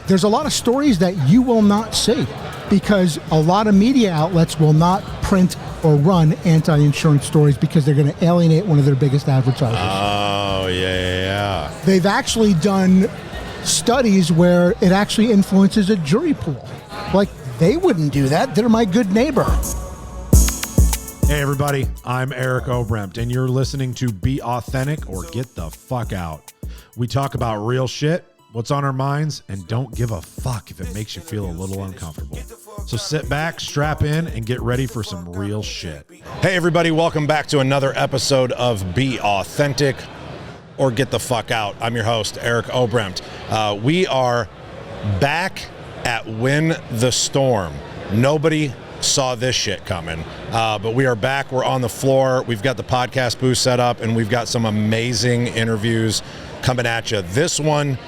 there's a lot of stories that you will not see because a lot of media outlets will not print or run anti-insurance stories because they're going to alienate one of their biggest advertisers. Oh, yeah. They've actually done studies where it actually influences a jury pool. Like, they wouldn't do that. They're my good neighbor. Hey, everybody. I'm Eric Oberembt, and you're listening to Be Authentic or Get the Fuck Out. We talk about real shit, what's on our minds, and don't give a fuck if it makes you feel a little uncomfortable. So sit back, strap in, and get ready for some real shit. Hey, everybody. Welcome back to another episode of Be Authentic or Get the Fuck Out. I'm your host, Eric Oberembt. We are back at Win the Storm. Nobody saw this shit coming, but we are back. We're on the floor. We've got the podcast booth set up, and we've got some amazing interviews coming at you. This one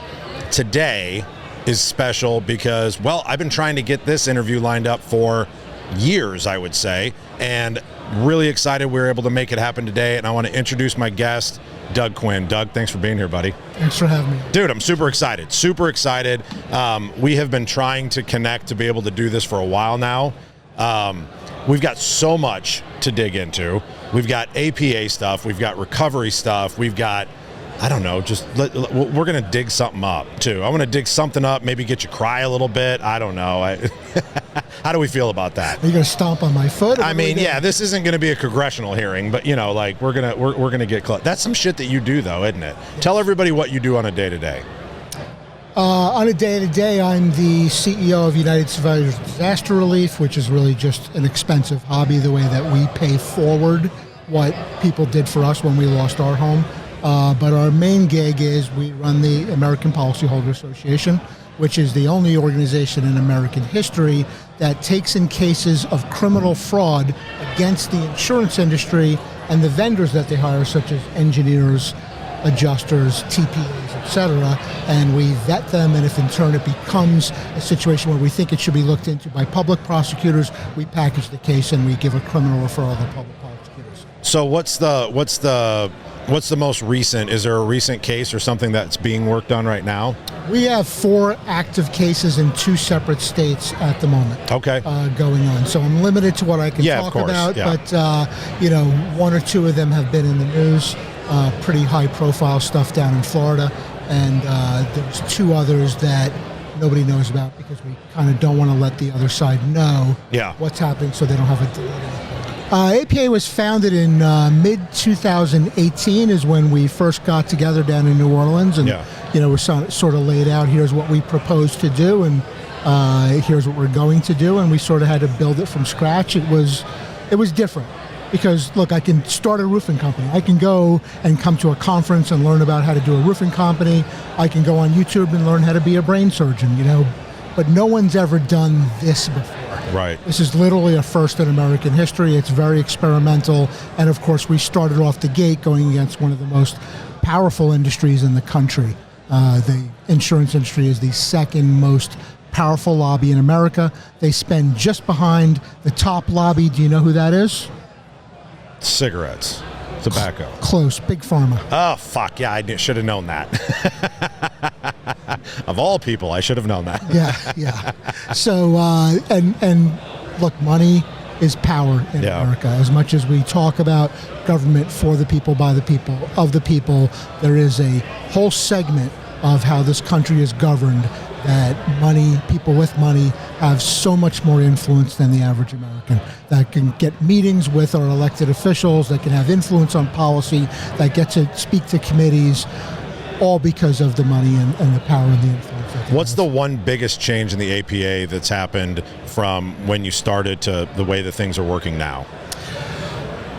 today is special because, well, I've been trying to get this interview lined up for years, I would say, and really excited we were able to make it happen today. And I want to introduce my guest, Doug Quinn. Doug, thanks for being here, buddy. Thanks for having me. Dude, I'm super excited. We have been trying to connect to be able to do this for a while now. We've got so much to dig into. We've got APA stuff. We've got recovery stuff. We've got, I don't know, we're going to dig something up too. I want to dig something up, maybe get you cry a little bit. I don't know. How do we feel about that? Are you going to stomp on my foot? I mean, yeah, this isn't going to be a congressional hearing, but you know, like we're going to get close. That's some shit that you do though, isn't it? Yes. Tell everybody what you do on a day-to-day. On a day-to-day, I'm the CEO of United Survivors Disaster Relief, which is really just an expensive hobby, the way that we pay forward what people did for us when we lost our home. But our main gig is we run the American Policyholder Association, which is the only organization in American history that takes in cases of criminal fraud against the insurance industry and the vendors that they hire, such as engineers, adjusters, TPAs, etc., and we vet them, and if in turn it becomes a situation where we think it should be looked into by public prosecutors, we package the case and we give a criminal referral to public prosecutors. So what's the most recent? Is there a recent case or something that's being worked on right now? We have 4 active cases in 2 separate states at the moment. Okay. Going on. So I'm limited to what I can talk about, but 1 or 2 of them have been in the news. Pretty high-profile stuff down in Florida, and there's 2 others that nobody knows about because we kind of don't want to let the other side know what's happening, so they don't have a delay. APA was founded in mid-2018 is when we first got together down in New Orleans, and we're sort of laid out, here's what we propose to do, and here's what we're going to do, and we sort of had to build it from scratch. It was different. Because, look, I can start a roofing company. I can go and come to a conference and learn about how to do a roofing company. I can go on YouTube and learn how to be a brain surgeon, But no one's ever done this before. Right. This is literally a first in American history. It's very experimental. And, of course, we started off the gate going against one of the most powerful industries in the country. The insurance industry is the second most powerful lobby in America. They spend just behind the top lobby. Do you know who that is? Cigarettes, tobacco. Close, Big Pharma. Oh, fuck, yeah, I should have known that. Of all people, I should have known that. Yeah. So, and look, money is power in America. As much as we talk about government for the people, by the people, of the people, there is a whole segment of how this country is governed that money, people with money, have so much more influence than the average American, that can get meetings with our elected officials, that can have influence on policy, that get to speak to committees, all because of the money and the power and the influence. What's the one biggest change in the APA that's happened from when you started to the way that things are working now?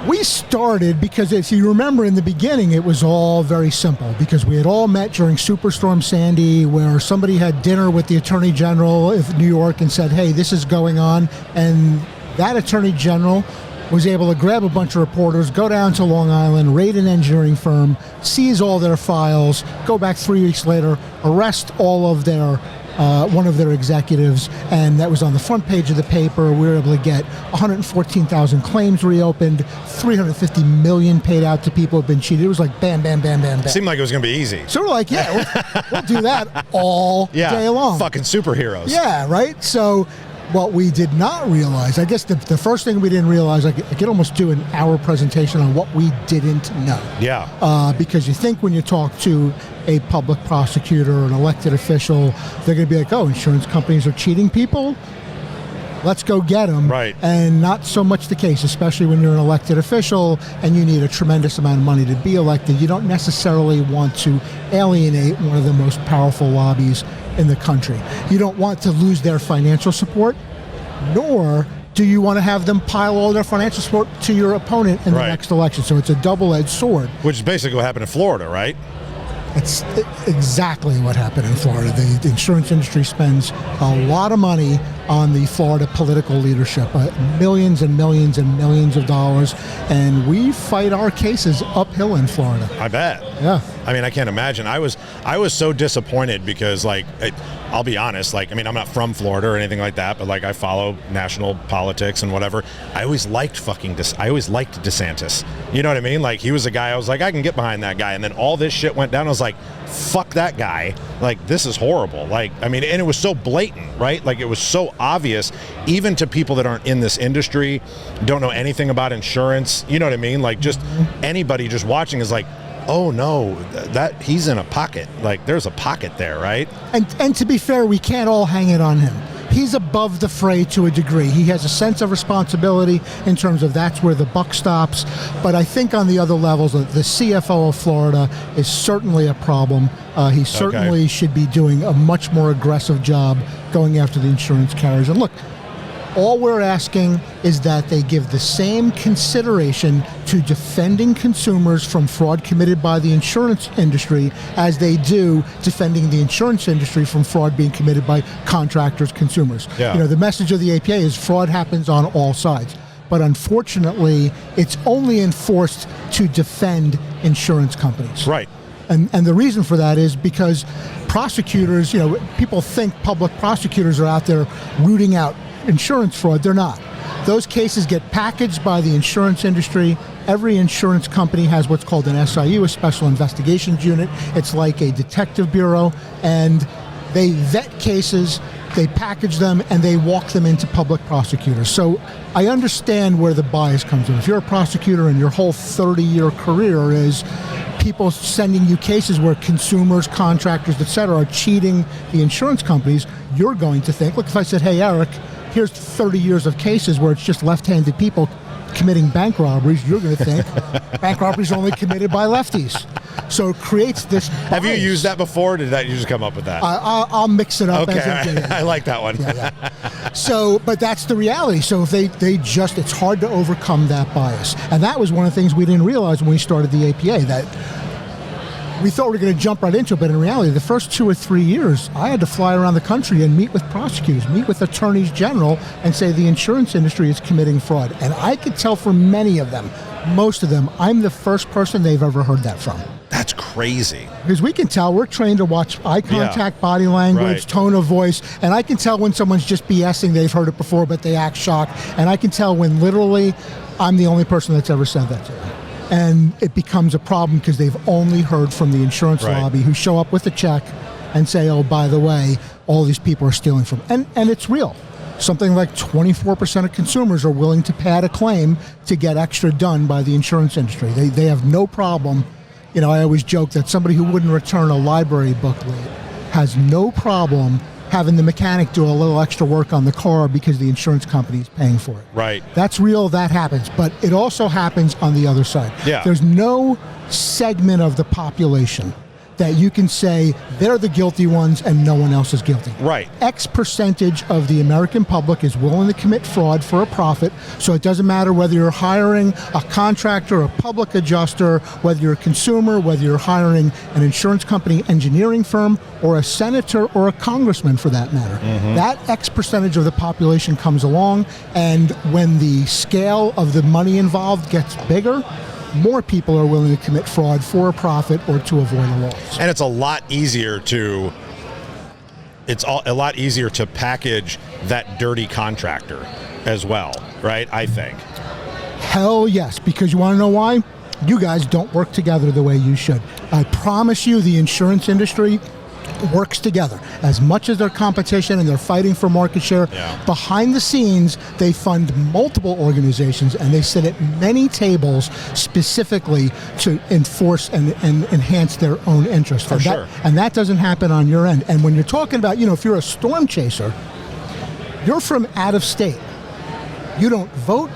We started because, if you remember, in the beginning, it was all very simple because we had all met during Superstorm Sandy, where somebody had dinner with the Attorney General of New York and said, hey, this is going on. And that Attorney General was able to grab a bunch of reporters, go down to Long Island, raid an engineering firm, seize all their files, go back 3 weeks later, arrest all of their one of their executives, and that was on the front page of the paper. We were able to get 114,000 claims reopened, 350 million paid out to people who've been cheated. It was like bam, bam, bam, bam, bam. Seemed like it was going to be easy. So we're like, yeah, we'll do that all day long. Fucking superheroes. Yeah, right? So what we did not realize, I guess the first thing we didn't realize, I could almost do an hour presentation on what we didn't know. Yeah. Because you think when you talk to a public prosecutor or an elected official, they're going to be like, oh, insurance companies are cheating people? Let's go get them. Right. And not so much the case, especially when you're an elected official and you need a tremendous amount of money to be elected. You don't necessarily want to alienate one of the most powerful lobbies in the country. You don't want to lose their financial support, nor do you want to have them pile all their financial support to your opponent in the next election. So it's a double-edged sword. Which is basically what happened in Florida, right? It's exactly what happened in Florida. The insurance industry spends a lot of money on the Florida political leadership, millions and millions and millions of dollars, and we fight our cases uphill in Florida. I bet. Yeah. I mean, I can't imagine. I was so disappointed because, like, I'll be honest, like, I mean, I'm not from Florida or anything like that, but like, I follow national politics and whatever. I always liked DeSantis. You know what I mean? Like, he was a guy I was like, I can get behind that guy. And then all this shit went down. I was like, fuck that guy. Like, this is horrible. Like, I mean, and it was so blatant, right? Like, it was so obvious, even to people that aren't in this industry, don't know anything about insurance. You know what I mean? Like, just anybody just watching is like, oh no, that he's in a pocket. Like, there's a pocket there, right? And to be fair, we can't all hang it on him. He's above the fray to a degree. He has a sense of responsibility in terms of that's where the buck stops. But I think on the other levels, the CFO of Florida is certainly a problem. He certainly should be doing a much more aggressive job going after the insurance carriers. And look, all we're asking is that they give the same consideration to defending consumers from fraud committed by the insurance industry as they do defending the insurance industry from fraud being committed by contractors, consumers. Yeah. You know, the message of the APA is fraud happens on all sides. But unfortunately, it's only enforced to defend insurance companies. Right. And the reason for that is because prosecutors, you know, people think public prosecutors are out there rooting out insurance fraud. They're not. Those cases get packaged by the insurance industry. Every insurance company has what's called an SIU, a Special Investigations Unit. It's like a detective bureau, and they vet cases, they package them, and they walk them into public prosecutors. So I understand where the bias comes in. If you're a prosecutor and your whole 30-year career is people sending you cases where consumers, contractors, et cetera, are cheating the insurance companies, you're going to think, look, if I said, hey, Eric, here's 30 years of cases where it's just left-handed people committing bank robberies, you're going to think bank robberies are only committed by lefties. So it creates this bias. Have you used that before, or did that you just come up with that? I'll mix it up. Okay, as I like that one. Yeah. So, but that's the reality. So if they just, it's hard to overcome that bias. And that was one of the things we didn't realize when we started the APA, that we thought we were going to jump right into it, but in reality, the first 2 or 3 years, I had to fly around the country and meet with prosecutors, meet with attorneys general, and say the insurance industry is committing fraud. And I could tell for many of them, most of them, I'm the first person they've ever heard that from. That's crazy. Because we can tell, we're trained to watch eye contact, body language, tone of voice, and I can tell when someone's just BSing, they've heard it before, but they act shocked. And I can tell when literally I'm the only person that's ever said that to them. And it becomes a problem because they've only heard from the insurance lobby, who show up with a check and say, oh, by the way, all these people are stealing from. And it's real. Something like 24% of consumers are willing to pay out a claim to get extra done by the insurance industry. They have no problem. You know, I always joke that somebody who wouldn't return a library booklet has no problem having the mechanic do a little extra work on the car because the insurance company is paying for it. Right. That's real, that happens, but it also happens on the other side. Yeah. There's no segment of the population that you can say they're the guilty ones and no one else is guilty. Right. X percentage of the American public is willing to commit fraud for a profit, so it doesn't matter whether you're hiring a contractor, a public adjuster, whether you're a consumer, whether you're hiring an insurance company engineering firm, or a senator or a congressman for that matter. Mm-hmm. That X percentage of the population comes along, and when the scale of the money involved gets bigger, more people are willing to commit fraud for a profit or to avoid a loss. And it's a lot easier to it's a lot easier to package that dirty contractor as well, right? I think. Hell yes, because you want to know why? You guys don't work together the way you should. I promise you the insurance industry works together. As much as their competition and they're fighting for market share, behind the scenes, they fund multiple organizations and they sit at many tables specifically to enforce and enhance their own interests. For sure. And that doesn't happen on your end. And when you're talking about, if you're a storm chaser, you're from out of state. You don't vote.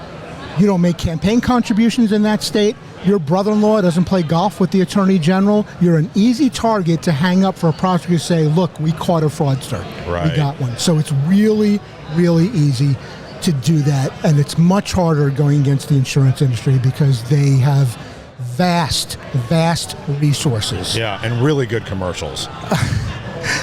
You don't make campaign contributions in that state. Your brother-in-law doesn't play golf with the attorney general. You're an easy target to hang up for a prosecutor to say, look, we caught a fraudster. Right. We got one. So it's really, really easy to do that. And it's much harder going against the insurance industry because they have vast, vast resources. Yeah, and really good commercials.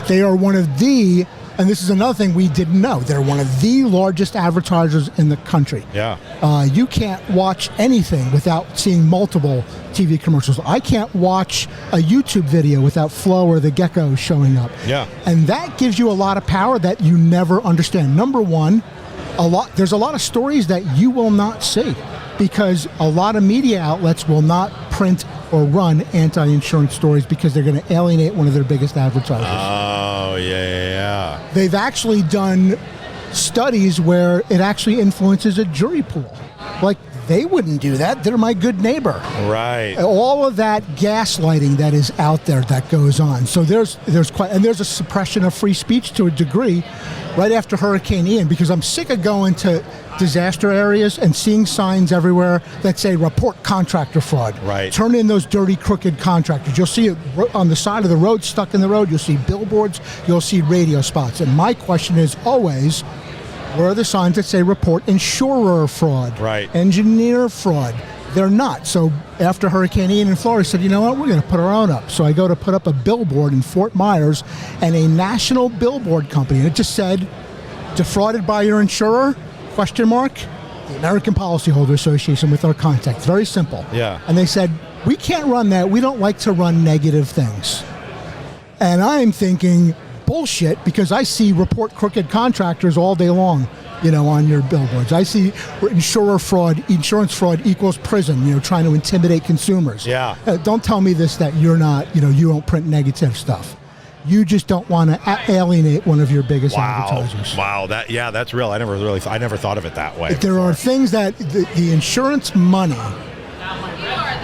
They are one of the, and this is another thing we didn't know, they're one of the largest advertisers in the country. Yeah. You can't watch anything without seeing multiple TV commercials. I can't watch a YouTube video without Flo or the Gecko showing up. Yeah. And that gives you a lot of power that you never understand. Number one, there's a lot of stories that you will not see because a lot of media outlets will not print or run anti-insurance stories because they're going to alienate one of their biggest advertisers. Oh, yeah. They've actually done studies where it actually influences a jury pool. Like, they wouldn't do that. They're my good neighbor. Right. All of that gaslighting that is out there that goes on. So there's a suppression of free speech to a degree right after Hurricane Ian, because I'm sick of going to disaster areas and seeing signs everywhere that say report contractor fraud. Right. Turn in those dirty, crooked contractors. You'll see it on the side of the road, stuck in the road. You'll see billboards. You'll see radio spots. And my question is always, where are the signs that say report insurer fraud? Right. Engineer fraud? They're not. So after Hurricane Ian in Florida, I said, you know what, we're going to put our own up. So I go to put up a billboard in Fort Myers, and a national billboard company, and it just said, defrauded by your insurer? Question mark. The American Policyholder Association with our contact. Very simple. Yeah. And they said, we can't run that. We don't like to run negative things. And I'm thinking, bullshit, because I see report crooked contractors all day long, on your billboards. I see insurance fraud equals prison, trying to intimidate consumers. Yeah. Don't tell me this, that you're not, you don't print negative stuff. You just don't want to alienate one of your biggest advertisers. Wow, that's real. I never thought of it that way. There are things that the insurance money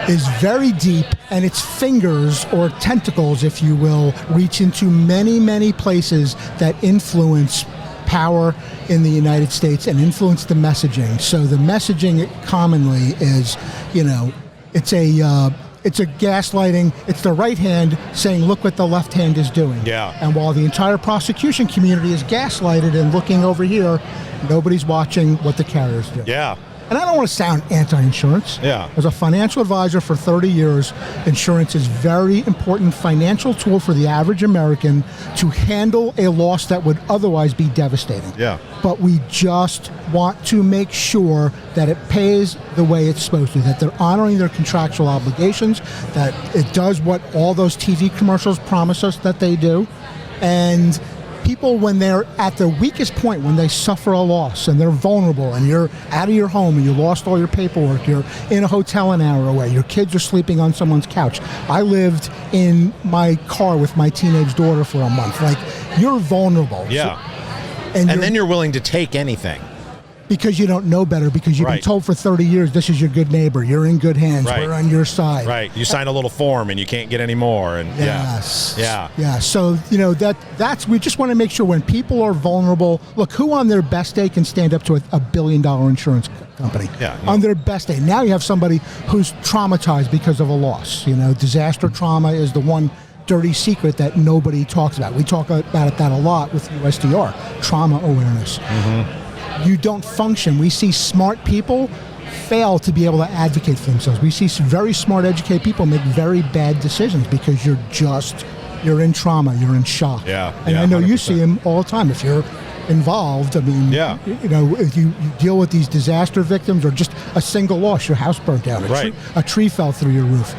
is very deep, and its fingers, or tentacles, if you will, reach into many, many places that influence power in the United States and influence the messaging. So the messaging commonly is, it's a gaslighting. It's the right hand saying, look what the left hand is doing. Yeah. And while the entire prosecution community is gaslighted and looking over here, nobody's watching what the carriers do. Yeah. And I don't want to sound anti-insurance. Yeah. As a financial advisor for 30 years, insurance is a very important financial tool for the average American to handle a loss that would otherwise be devastating. Yeah. But we just want to make sure that it pays the way it's supposed to, that they're honoring their contractual obligations, that it does what all those TV commercials promise us that they do. And people, when they're at their weakest point, when they suffer a loss and they're vulnerable and you're out of your home and you lost all your paperwork, you're in a hotel an hour away, your kids are sleeping on someone's couch. I lived in my car with my teenage daughter for a month. Like, you're vulnerable. Yeah. So, and then you're willing to take anything. Because you don't know better, because you've been told for 30 years, this is your good neighbor, you're in good hands, we're on your side. Right. You sign a little form and you can't get any more. And yes. Yeah. So, that's, we just want to make sure when people are vulnerable, look, who on their best day can stand up to a $1 billion insurance company? Yeah. On their best day. Now you have somebody who's traumatized because of a loss. Disaster trauma is the one dirty secret that nobody talks about. We talk about that a lot with USDR, trauma awareness. Mm-hmm. You don't function. We see smart people fail to be able to advocate for themselves. We see very smart, educated people make very bad decisions because you're in trauma, you're in shock. Yeah. And I know 100%. You see them all the time. If you're involved, I mean, if you deal with these disaster victims or just a single loss, your house burnt down, a tree fell through your roof,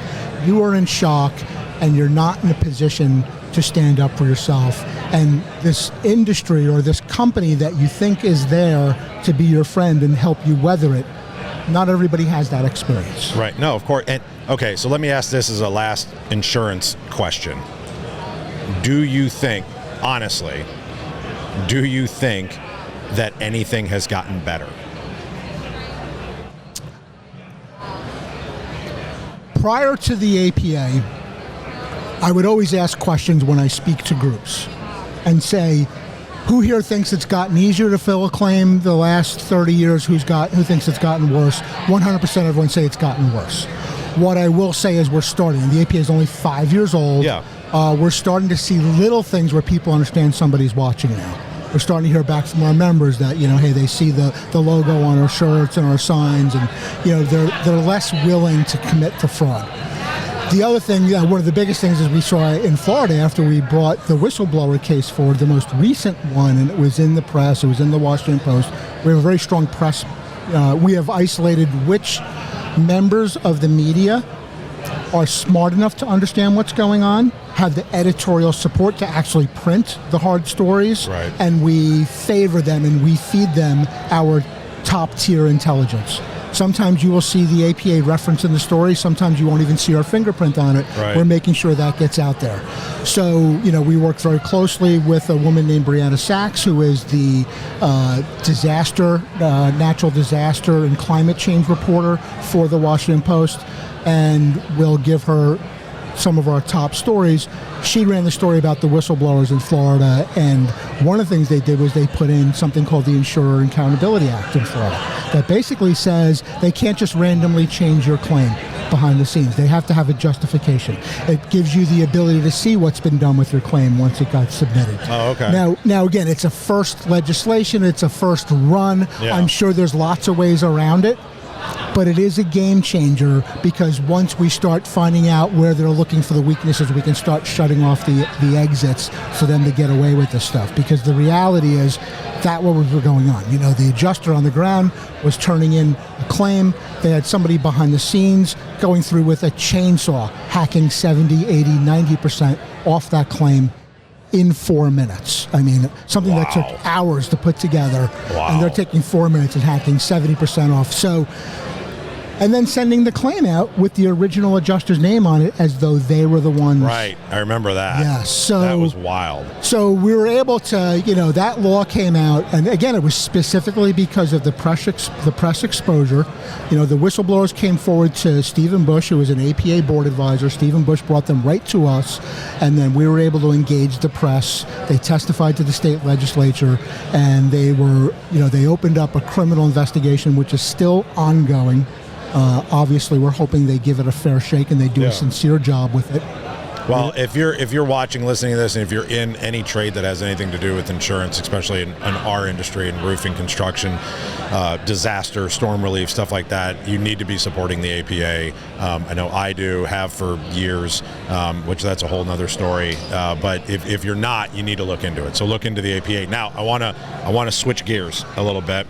you are in shock and you're not in a position to stand up for yourself. And this industry or this company that you think is there to be your friend and help you weather it, not everybody has that experience. Right. No, of course. And okay, so let me ask this as a last insurance question. Do you think, honestly, that anything has gotten better? Prior to the APA, I would always ask questions when I speak to groups and say, who here thinks it's gotten easier to fill a claim the last 30 years? Who thinks it's gotten worse? 100% everyone say it's gotten worse. What I will say is we're starting. The APA is only 5 years old. Yeah. We're starting to see little things where people understand somebody's watching now. We're starting to hear back from our members that, hey, they see the logo on our shirts and our signs, and, they're less willing to commit to fraud. The other thing, one of the biggest things is we saw in Florida after we brought the whistleblower case forward, the most recent one, and it was in the press, it was in the Washington Post. We have a very strong press. We have isolated which members of the media are smart enough to understand what's going on, have the editorial support to actually print the hard stories, right, and we favor them and we feed them our top-tier intelligence. Sometimes you will see the APA reference in the story. Sometimes you won't even see our fingerprint on it. Right. We're making sure that gets out there. So, we work very closely with a woman named Brianna Sachs, who is the natural disaster and climate change reporter for the Washington Post, and we'll give her some of our top stories. She ran the story about the whistleblowers in Florida, and one of the things they did was they put in something called the Insurer Accountability Act in Florida that basically says they can't just randomly change your claim behind the scenes. They have to have a justification. It gives you the ability to see what's been done with your claim once it got submitted. Oh, okay. Now again, it's a first legislation, it's a first run. Yeah. I'm sure there's lots of ways around it. But it is a game changer because once we start finding out where they're looking for the weaknesses, we can start shutting off the exits for them to get away with this stuff. Because the reality is that what was going on. The adjuster on the ground was turning in a claim. They had somebody behind the scenes going through with a chainsaw, hacking 70, 80, 90% off that claim in 4 minutes. I mean, something that took hours to put together. Wow. And they're taking 4 minutes and hacking 70% off. So, and then sending the claim out with the original adjuster's name on it as though they were the ones. Right. I remember that. Yeah. So that was wild. So we were able to, that law came out, and again, it was specifically because of the press exposure. The whistleblowers came forward to Stephen Bush, who was an APA board advisor. Stephen Bush brought them right to us, and then we were able to engage the press. They testified to the state legislature, and they were, they opened up a criminal investigation, which is still ongoing. Obviously, we're hoping they give it a fair shake and they do a sincere job with it. Well, if you're watching, listening to this, and if you're in any trade that has anything to do with insurance, especially in our industry, in roofing, construction, disaster, storm relief, stuff like that, you need to be supporting the APA. I know I do, have for years, which that's a whole nother story. But if you're not, you need to look into it. So look into the APA. Now, I want to switch gears a little bit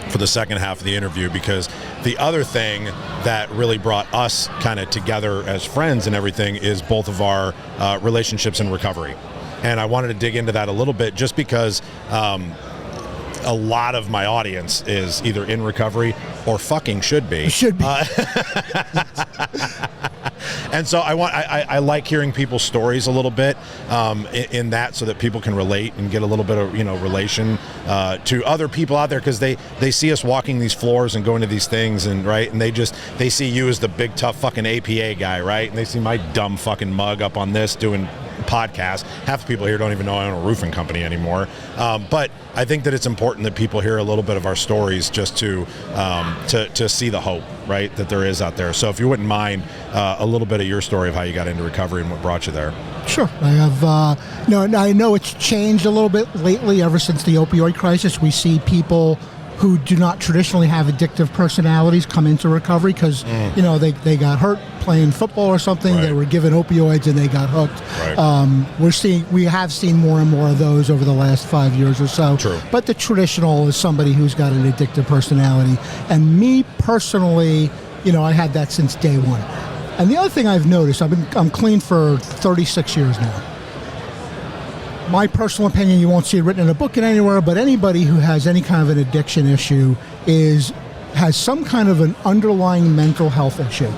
for the second half of the interview, because the other thing that really brought us kind of together as friends and everything is both of our relationships in recovery. And I wanted to dig into that a little bit just because a lot of my audience is either in recovery or fucking should be. And so I like hearing people's stories a little bit in that, so that people can relate and get a little bit of relation to other people out there, because they see us walking these floors and going to these things, and right, and they see you as the big tough fucking APA guy, right, and they see my dumb fucking mug up on this doing podcast. Half the people here don't even know I own a roofing company anymore. But I think that it's important that people hear a little bit of our stories just to see the hope, right, that there is out there. So if you wouldn't mind a little bit of your story of how you got into recovery and what brought you there. Sure. I have, I know it's changed a little bit lately ever since the opioid crisis. We see people who do not traditionally have addictive personalities come into recovery because, they got hurt playing football or something. Right. They were given opioids and they got hooked. Right. We have seen more and more of those over the last 5 years or so. True. But the traditional is somebody who's got an addictive personality. And me personally, I had that since day one. And the other thing I've noticed, I'm clean for 36 years now. my personal opinion, you won't see it written in a book and anywhere, but anybody who has any kind of an addiction issue has some kind of an underlying mental health issue.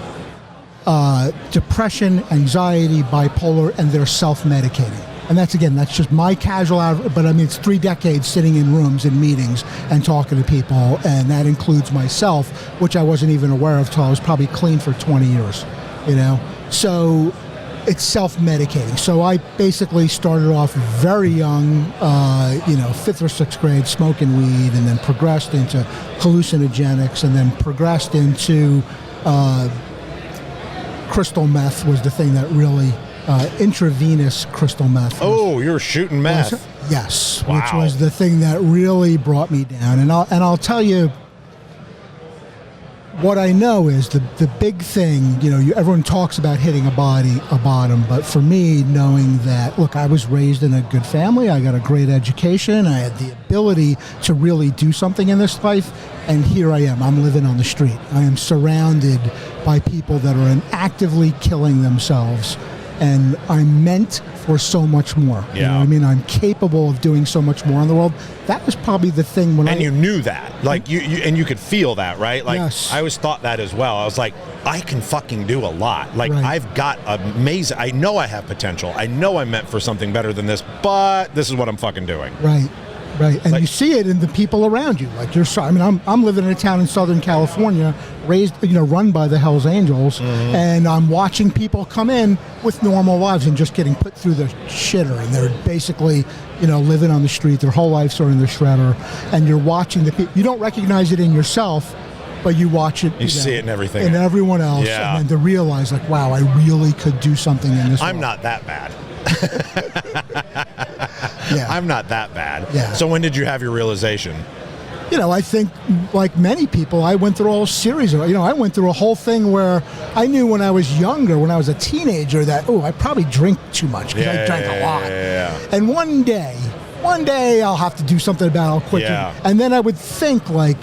Depression, anxiety, bipolar, and they're self-medicating. And that's just my casual, but I mean, it's 3 decades sitting in rooms and meetings and talking to people, and that includes myself, which I wasn't even aware of till I was probably clean for 20 years, So it's self-medicating. So I basically started off very young, 5th or 6th grade, smoking weed, and then progressed into hallucinogenics, and then progressed into crystal meth was the thing that really... intravenous crystal meth. Oh, you were shooting meth. Yes, wow. Which was the thing that really brought me down. And I'll tell you, what I know is the big thing. Everyone talks about hitting a bottom, but for me, knowing that, look, I was raised in a good family. I got a great education. I had the ability to really do something in this life, and here I am. I'm living on the street. I am surrounded by people that are actively killing themselves. And I'm meant for so much more. Yeah. You know what I mean? I'm capable of doing so much more in the world. That was probably the thing when you knew that. Like, you could feel that, right? Like, yes. I always thought that as well. I was like, I can fucking do a lot. Like, right. I've got amazing... I know I have potential. I know I'm meant for something better than this, but this is what I'm fucking doing. Right. Right, and you see it in the people around you. Like I'm living in a town in Southern California, run by the Hells Angels, and I'm watching people come in with normal lives and just getting put through the shitter, and they're basically, living on the street. Their whole lives are in the shredder, and you're watching the people. You don't recognize it in yourself, but you watch it. You see it in everything, in everyone else, yeah. And then to realize, like, wow, I really could do something in this. I'm world. not that bad. Yeah. I'm not that bad. Yeah. So when did you have your realization? I think like many people, I went through a whole series of, I went through a whole thing where I knew when I was younger, when I was a teenager, that, I probably drink too much because I drank a lot. Yeah. And one day I'll have to do something about it. I'll quit. Yeah. And then I would think, like,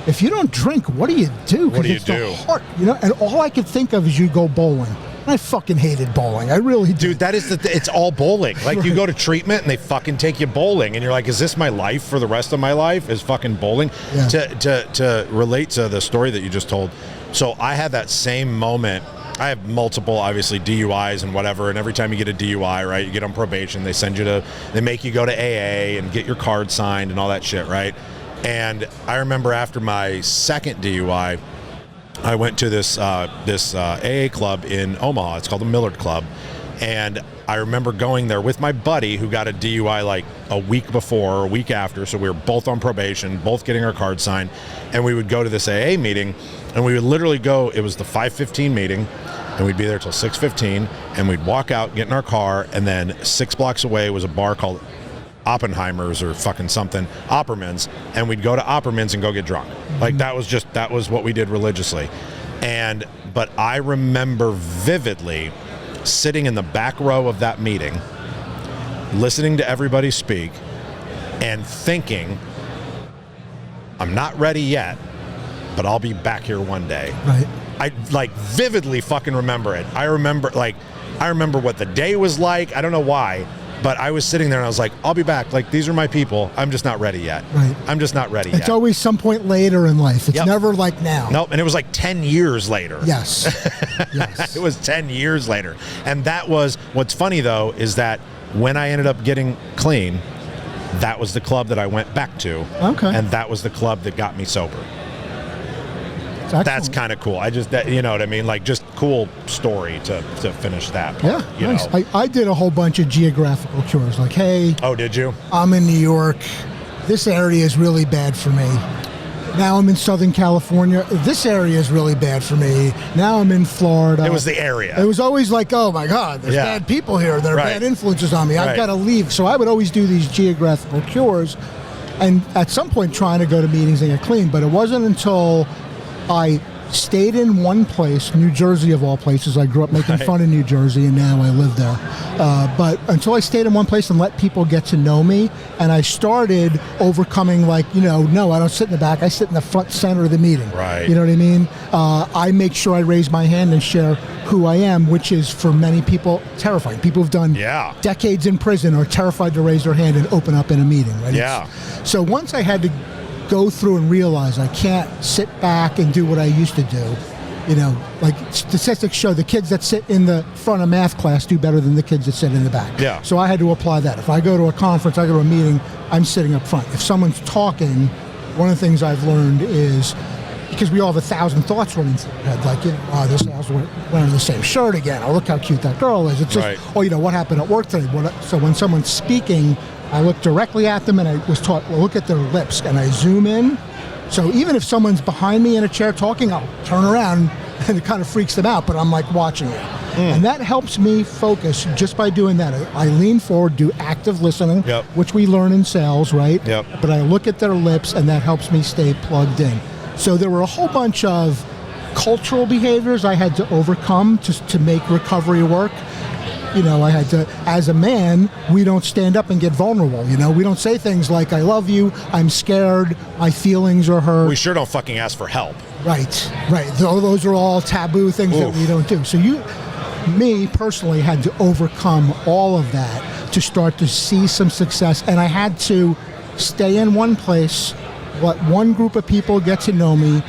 if you don't drink, what do you do? What do you it's do? The heart, and all I could think of is you go bowling. I fucking hated bowling. I really did. Dude, that is it's all bowling. Like, right. You go to treatment and they fucking take you bowling, and you're like, is this my life for the rest of my life? Is fucking bowling? Yeah. To relate to the story that you just told. So I had that same moment. I have multiple, obviously, DUIs and whatever, and every time you get a DUI, right, you get on probation, they make you go to AA and get your card signed and all that shit, right? And I remember after my second DUI, I went to this AA club in Omaha. It's called the Millard Club. And I remember going there with my buddy who got a DUI like a week before or a week after. So we were both on probation, both getting our cards signed. And we would go to this AA meeting, and we would literally go, it was the 5:15 meeting, and we'd be there till 6:15. And we'd walk out, get in our car, and then 6 blocks away was a bar called Oppenheimer's or fucking something, Opperman's, and we'd go to Opperman's and go get drunk. Like, that was what we did religiously. But I remember vividly sitting in the back row of that meeting, listening to everybody speak, and thinking, I'm not ready yet, but I'll be back here one day. Right. I like vividly fucking remember it. I remember what the day was like. I don't know why, but I was sitting there and I was like, I'll be back. Like, these are my people. I'm just not ready yet. Right. I'm just not ready yet. It's always some point later in life. It's never like now. Nope. And it was like 10 years later. Yes. Yes. It was 10 years later. And that was, what's funny though, is that when I ended up getting clean, that was the club that I went back to. Okay. And that was the club that got me sober. That's kind of cool. You know what I mean? Like, just cool story to finish that part. Yeah, nice. I did a whole bunch of geographical cures. Like, hey. Oh, did you? I'm in New York. This area is really bad for me. Now I'm in Southern California. This area is really bad for me. Now I'm in Florida. It was the area. It was always like, oh my God, there's bad people here. There are bad influences on me. I've got to leave. So I would always do these geographical cures, and at some point trying to go to meetings and get clean. But it wasn't until I stayed in one place, New Jersey of all places. I grew up making fun of New Jersey, and now I live there. But until I stayed in one place and let people get to know me, and I started overcoming, like, no, I don't sit in the back. I sit in the front center of the meeting. Right. You know what I mean? I make sure I raise my hand and share who I am, which is for many people terrifying. People who've done decades in prison are terrified to raise their hand and open up in a meeting. Right? Yeah. So once I had to go through and realize I can't sit back and do what I used to do. Like statistics show the kids that sit in the front of math class do better than the kids that sit in the back. Yeah. So I had to apply that. If I go to a conference, I go to a meeting, I'm sitting up front. If someone's talking, one of the things I've learned is, because we all have 1,000 thoughts running through our head, like, this house wearing the same shirt again. Oh, look how cute that girl is. It's just, what happened at work today? So when someone's speaking, I look directly at them, and I was taught, look at their lips, and I zoom in. So even if someone's behind me in a chair talking, I'll turn around, and it kind of freaks them out, but I'm like watching it. And that helps me focus just by doing that. I lean forward, do active listening, which we learn in sales, right? But I look at their lips, and that helps me stay plugged in. So there were a whole bunch of cultural behaviors I had to overcome to make recovery work. I had to, as a man, we don't stand up and get vulnerable. We don't say things like, I love you, I'm scared, my feelings are hurt. We sure don't fucking ask for help. Right. Those are all taboo things that we don't do. So me personally had to overcome all of that to start to see some success. And I had to stay in one place, let one group of people get to know me,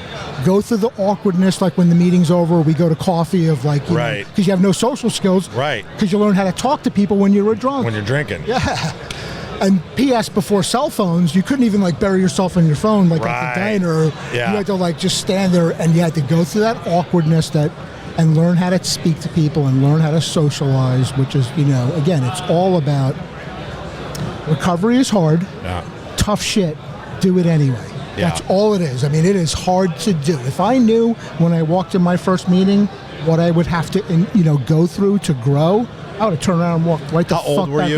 go through the awkwardness, like when the meeting's over, we go to coffee of like, because you have no social skills. Right. Because you learn how to talk to people when you were drunk. When you're drinking. Yeah. And P.S. before cell phones, you couldn't even like bury yourself in your phone like at the diner. Yeah. You had to like just stand there, and you had to go through that awkwardness and learn how to speak to people and learn how to socialize, which is, again, it's all about recovery is hard. Yeah. Tough shit. Do it anyway. Yeah. That's all it is. I mean, it is hard to do. If I knew when I walked in my first meeting what I would have to, go through to grow, I would have turned around and walked right the fuck back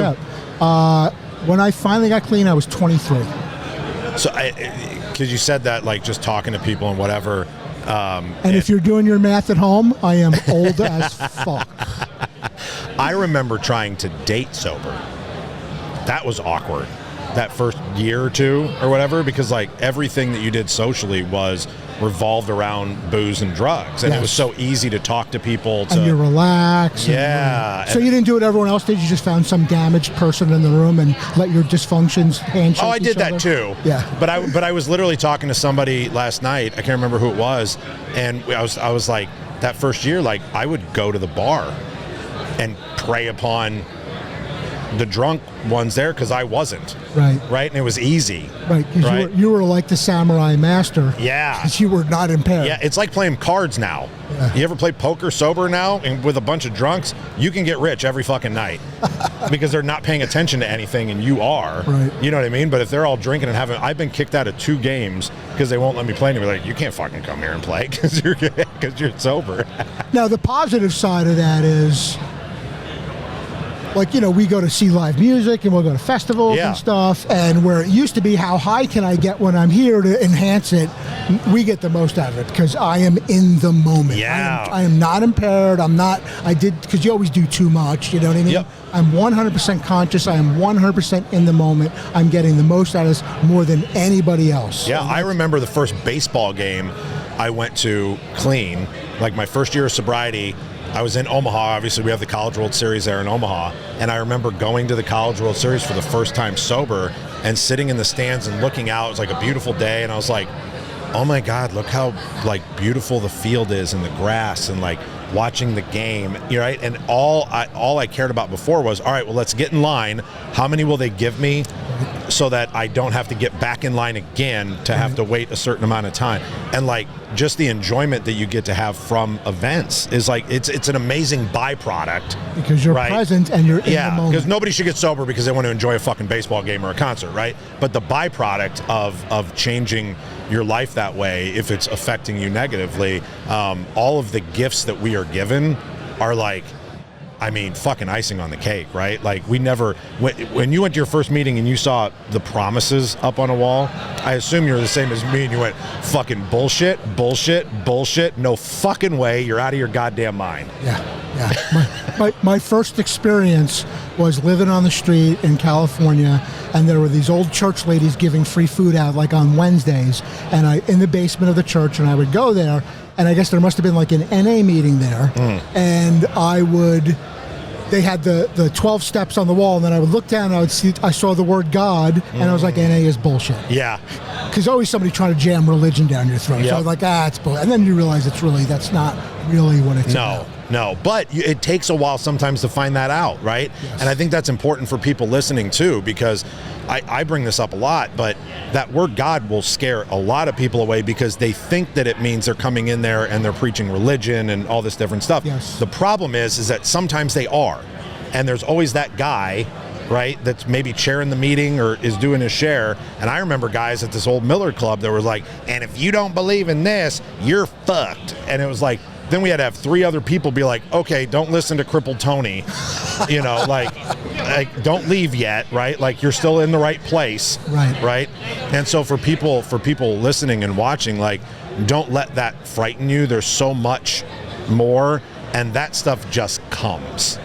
out. When I finally got clean, I was 23. So, because you said that, like, just talking to people and whatever. And if you're doing your math at home, I am old as fuck. I remember trying to date sober. That was awkward. That first year or two or whatever, because like everything that you did socially was revolved around booze and drugs, and it was so easy to talk to people. And you're relaxed. So you didn't do what everyone else did. You just found some damaged person in the room and let your dysfunctions handshake. Oh, I did that too. Yeah. But I was literally talking to somebody last night. I can't remember who it was, and I was like, that first year, like I would go to the bar and prey upon the drunk ones there because I wasn't. Right. And it was easy. Right. Because you were like the samurai master. Yeah. Because you were not impaired. Yeah. It's like playing cards now. Yeah. You ever play poker sober now and with a bunch of drunks? You can get rich every fucking night because they're not paying attention to anything and you are. Right. You know what I mean? But if they're all drinking and having, I've been kicked out of 2 games because they won't let me play. And they're like, you can't fucking come here and play because you're sober. Now, the positive side of that is, like, we go to see live music and we'll go to festivals and stuff, and where it used to be how high can I get when I'm here to enhance it, we get the most out of it because I am in the moment. Yeah. I am not impaired. Because you always do too much, you know what I mean? Yep. I'm 100% conscious. I am 100% in the moment. I'm getting the most out of this more than anybody else. Yeah, I remember the first baseball game I went to clean, like my first year of sobriety. I was in Omaha. Obviously, we have the College World Series there in Omaha. And I remember going to the College World Series for the first time sober and sitting in the stands and looking out. It was like a beautiful day. And I was like, oh my God, look how like beautiful the field is and the grass and like watching the game, right? And all I cared about before was, all right, well, let's get in line. How many will they give me so that I don't have to get back in line again to have to wait a certain amount of time? And like just the enjoyment that you get to have from events is like, it's an amazing byproduct. Because you're present and you're in the moment. Because nobody should get sober because they want to enjoy a fucking baseball game or a concert, right? But the byproduct of changing your life that way, if it's affecting you negatively, all of the gifts that we are given are like I mean, fucking icing on the cake, right? Like, we never, when you went to your first meeting and you saw the promises up on a wall, I assume you're the same as me and you went, fucking bullshit, bullshit, bullshit, no fucking way, you're out of your goddamn mind. Yeah. My first experience was living on the street in California, and there were these old church ladies giving free food out like on Wednesdays, and in the basement of the church, and I would go there, and I guess there must have been like an NA meeting there, and they had the 12 steps on the wall, and then I would look down and I saw the word God, and I was like, NA is bullshit. Yeah. Because always somebody trying to jam religion down your throat. Yep. So I was like, it's bullshit. And then you realize that's not really what it's about. No, but it takes a while sometimes to find that out, right? Yes. And I think that's important for people listening too, because I bring this up a lot, but that word God will scare a lot of people away because they think that it means they're coming in there and they're preaching religion and all this different stuff. Yes. The problem is that sometimes they are, and there's always that guy, right, that's maybe chairing the meeting or is doing his share. And I remember guys at this old Miller Club that were like, and if you don't believe in this, you're fucked. And it was like, then we had to have 3 other people be like, okay, don't listen to Crippled Tony, like don't leave yet, right? Like, you're still in the right place, right? And so for people listening and watching, like, don't let that frighten you. There's so much more, and that stuff just comes.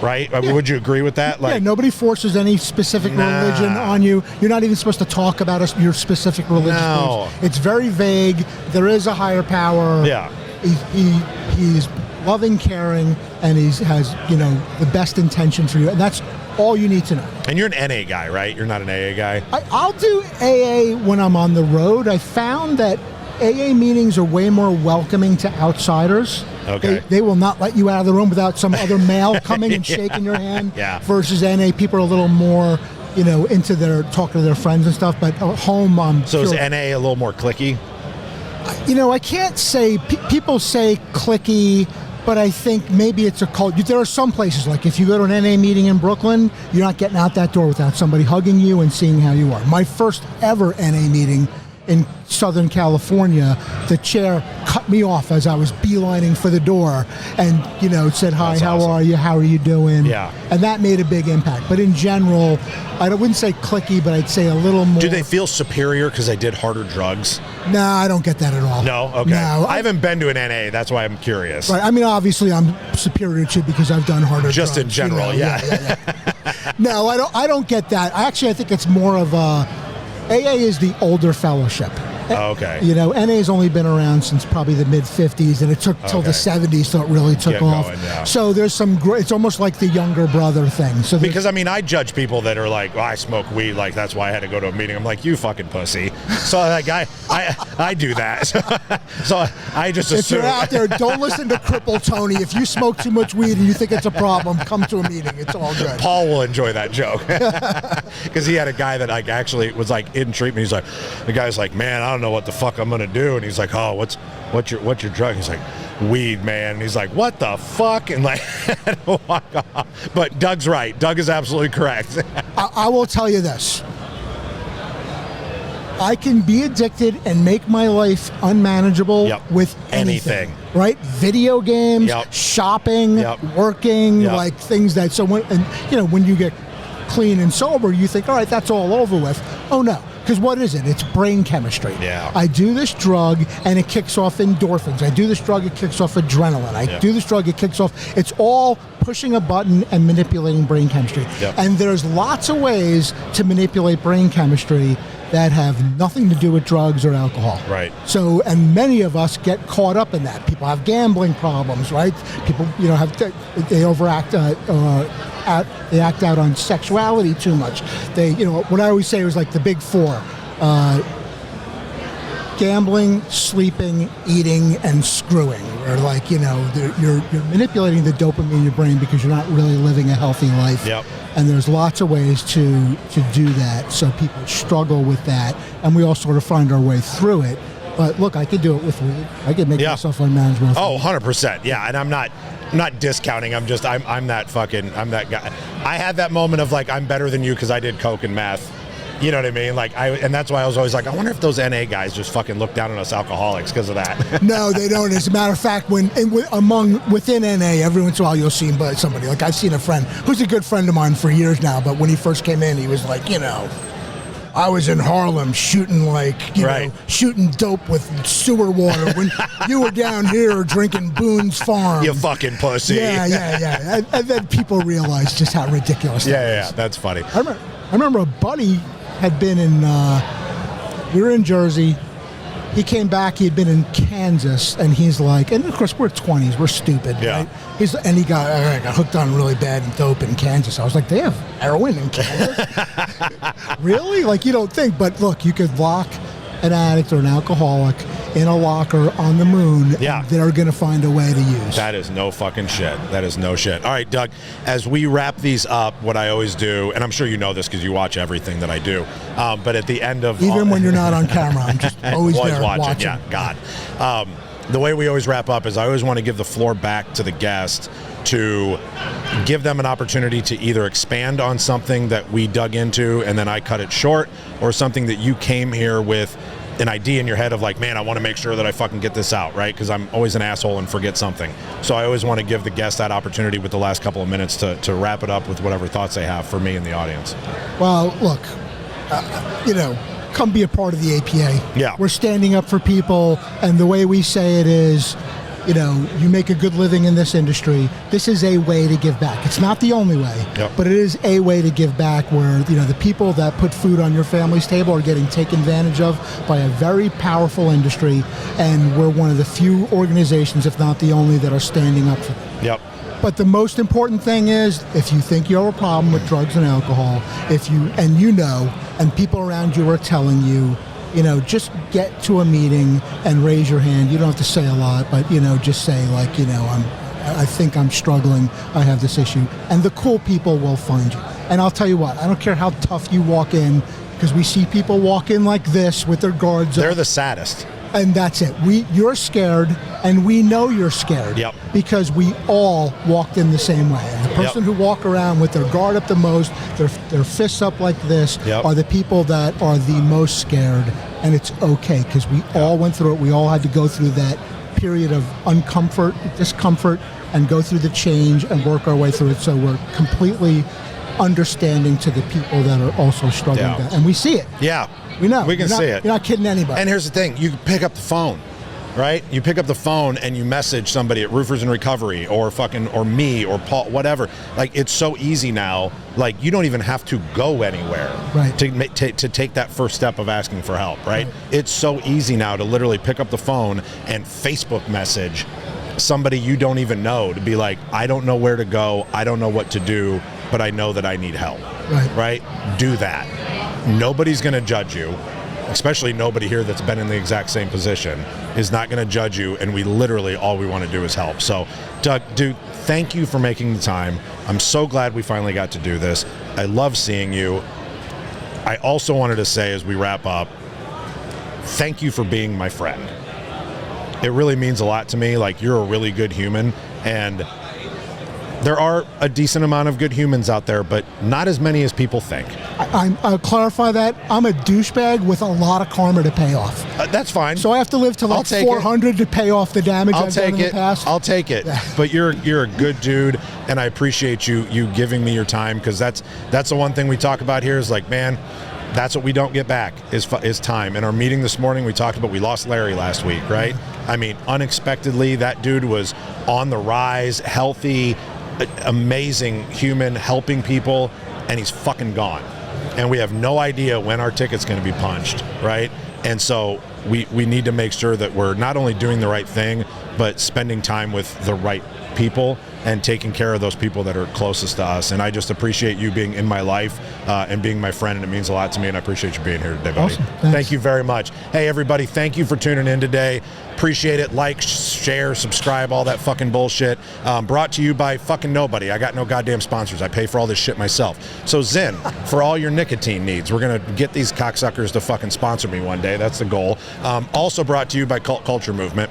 Right? Yeah. Would you agree with that? Like, nobody forces any specific religion on you. You're not even supposed to talk about your specific religious beliefs. It's very vague. There is a higher power. Yeah. He's loving, caring, and has the best intention for you, and that's all you need to know. And you're an NA guy, right? You're not an AA guy? I'll do AA when I'm on the road. I found that AA meetings are way more welcoming to outsiders. Okay. They will not let you out of the room without some other male coming and shaking your hand. Yeah. Versus NA, people are a little more, into their talking to their friends and stuff. But at home, so is NA a little more cliquey? I can't say. People say cliquey, but I think maybe it's a cult. There are some places, like if you go to an NA meeting in Brooklyn, you're not getting out that door without somebody hugging you and seeing how you are. My first ever NA meeting in Southern California, the chair cut me off as I was beelining for the door and, said, hi, That's how awesome. are you? How are you doing? Yeah. And that made a big impact. But in general, I wouldn't say cliquey, but I'd say a little more. Do they feel superior because they did harder drugs? No, I don't get that at all. No? Okay. No, I haven't been to an NA. That's why I'm curious. Right. I mean, obviously, I'm superior to because I've done harder Just drugs. in general, yeah. No, I don't get that. I think it's more of a... AA is the older fellowship. Okay. NA's only been around since probably the mid-50s, and it took till the 70s till it really took Get off. going, yeah. So there's some it's almost like the younger brother thing. So because, I judge people that are like, I smoke weed, like, that's why I had to go to a meeting. I'm like, you fucking pussy. So, like, I do that. So I just assume. If you're out there, don't listen to Cripple Tony. If you smoke too much weed and you think it's a problem, come to a meeting. It's all good. Paul will enjoy that joke. Because he had a guy that actually was like in treatment. He's like, the guy's like, man, I don't know what the fuck I'm gonna do. And he's like, oh, what's your drug? He's like, weed, man. And he's like, what the fuck? And like, walk off. But Doug's right. Doug is absolutely correct. I will tell you this. I can be addicted and make my life unmanageable with anything. Right? Video games, shopping, working, like things that. So when you get clean and sober, you think, all right, that's all over with. Oh no. Because what is it? It's brain chemistry. Yeah. I do this drug and it kicks off endorphins. I do this drug, it kicks off adrenaline. I do this drug, it kicks off. It's all pushing a button and manipulating brain chemistry. Yep. And there's lots of ways to manipulate brain chemistry that have nothing to do with drugs or alcohol. Right. So, and many of us get caught up in that. People have gambling problems, right? People, they overact, they act out on sexuality too much. They, what I always say was like the big four: gambling, sleeping, eating, and screwing. Or like, you're manipulating the dopamine in your brain because you're not really living a healthy life. Yep. And there's lots of ways to do that. So people struggle with that, and we all sort of find our way through it. But look, I could do it with weed. I could make myself unmanageable. Oh, 100%. Yeah, and I'm not discounting. I'm that guy. I had that moment of like, I'm better than you because I did coke and meth. You know what I mean? Like, and that's why I was always like, I wonder if those NA guys just fucking look down on us alcoholics because of that. No, they don't. As a matter of fact, within NA, every once in a while you'll see somebody. Like, I've seen a friend who's a good friend of mine for years now, but when he first came in, he was like, I was in Harlem shooting shooting dope with sewer water when you were down here drinking Boone's Farm. You fucking pussy. Yeah. And then people realized just how ridiculous that is. Yeah, that's funny. I remember a buddy had been in, we were in Jersey. He came back, he had been in Kansas, and he's like, and of course we're 20s, we're stupid, right? And he got hooked on really bad dope in Kansas. I was like, they have heroin in Kansas? Really? Like, you don't think, but look, you could lock an addict or an alcoholic in a locker on the moon, and they're going to find a way to use. That is no fucking shit. That is no shit. All right, Doug, as we wrap these up, what I always do, and I'm sure you know this because you watch everything that I do, but at the end of... Even when you're not on camera, I'm just always there watching. Yeah, God. The way we always wrap up is I always want to give the floor back to the guest to give them an opportunity to either expand on something that we dug into and then I cut it short, or something that you came here with an idea in your head of like, man, I want to make sure that I fucking get this out, right? Because I'm always an asshole and forget something. So I always want to give the guest that opportunity with the last couple of minutes to wrap it up with whatever thoughts they have for me and the audience. Well, look, come be a part of the APA. Yeah. We're standing up for people, and the way we say it is, you make a good living in this industry. This is a way to give back. It's not the only way, but it is a way to give back where, the people that put food on your family's table are getting taken advantage of by a very powerful industry, and we're one of the few organizations, if not the only, that are standing up for them. Yep. But the most important thing is, if you think you have a problem with drugs and alcohol, and people around you are telling you, just get to a meeting and raise your hand. You don't have to say a lot, but, just say like, I think I'm struggling. I have this issue. And the cool people will find you. And I'll tell you what, I don't care how tough you walk in, because we see people walk in like this with their guards up. They're the saddest. And that's it. You're scared, and we know you're scared. Yep. Because we all walked in the same way. And the person who walk around with their guard up the most, their fists up like this, are the people that are the most scared. And it's okay, because we all went through it. We all had to go through that period of discomfort, and go through the change and work our way through it. So we're completely understanding to the people that are also struggling. And we see it. Yeah. We know. We can see it. You're not kidding anybody. And here's the thing. You pick up the phone, right? You pick up the phone and you message somebody at Roofers in Recovery or me or Paul, whatever. Like, it's so easy now. Like, you don't even have to go anywhere to take that first step of asking for help, right? It's so easy now to literally pick up the phone and Facebook message somebody you don't even know to be like, I don't know where to go. I don't know what to do, but I know that I need help, right? Do that. Nobody's going to judge you, especially nobody here that's been in the exact same position is not going to judge you, and we literally, all we want to do is help. So, Doug, dude, thank you for making the time. I'm so glad we finally got to do this. I love seeing you. I also wanted to say as we wrap up, thank you for being my friend. It really means a lot to me. Like, you're a really good human, and there are a decent amount of good humans out there, but not as many as people think. I'll clarify that. I'm a douchebag with a lot of karma to pay off. That's fine. So I have to live to like 400 to pay off the damage I've done in the past. I'll take it. But you're a good dude, and I appreciate you giving me your time, because that's the one thing we talk about here is like, man, that's what we don't get back is time. In our meeting this morning, we talked about we lost Larry last week, right? I mean, unexpectedly, that dude was on the rise, healthy, amazing human, helping people, and he's fucking gone. And we have no idea when our ticket's going to be punched, right? And so we need to make sure that we're not only doing the right thing, but spending time with the right people and taking care of those people that are closest to us. And I just appreciate you being in my life and being my friend, and it means a lot to me, and I appreciate you being here today, buddy. Awesome. Thank you very much. Hey, everybody, thank you for tuning in today. Appreciate it. Like, share, subscribe, all that fucking bullshit. Brought to you by fucking nobody. I got no goddamn sponsors. I pay for all this shit myself. So Zyn, for all your nicotine needs, we're going to get these cocksuckers to fucking sponsor me one day. That's the goal. Also brought to you by Cult Culture Movement.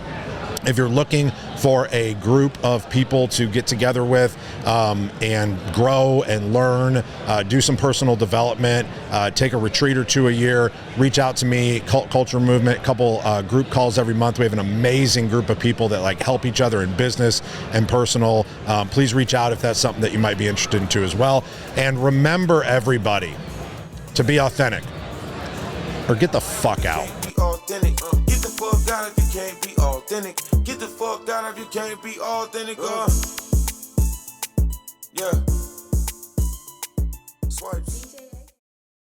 If you're looking for a group of people to get together with and grow and learn, do some personal development, take a retreat or two a year, reach out to me, Culture Movement, couple group calls every month. We have an amazing group of people that like help each other in business and personal. Please reach out if that's something that you might be interested in too as well. And remember, everybody, to be authentic or get the fuck out. Authentic. Get the fuck out if you can't be authentic. Get the fuck out if you can't be authentic. Yeah. Swipes.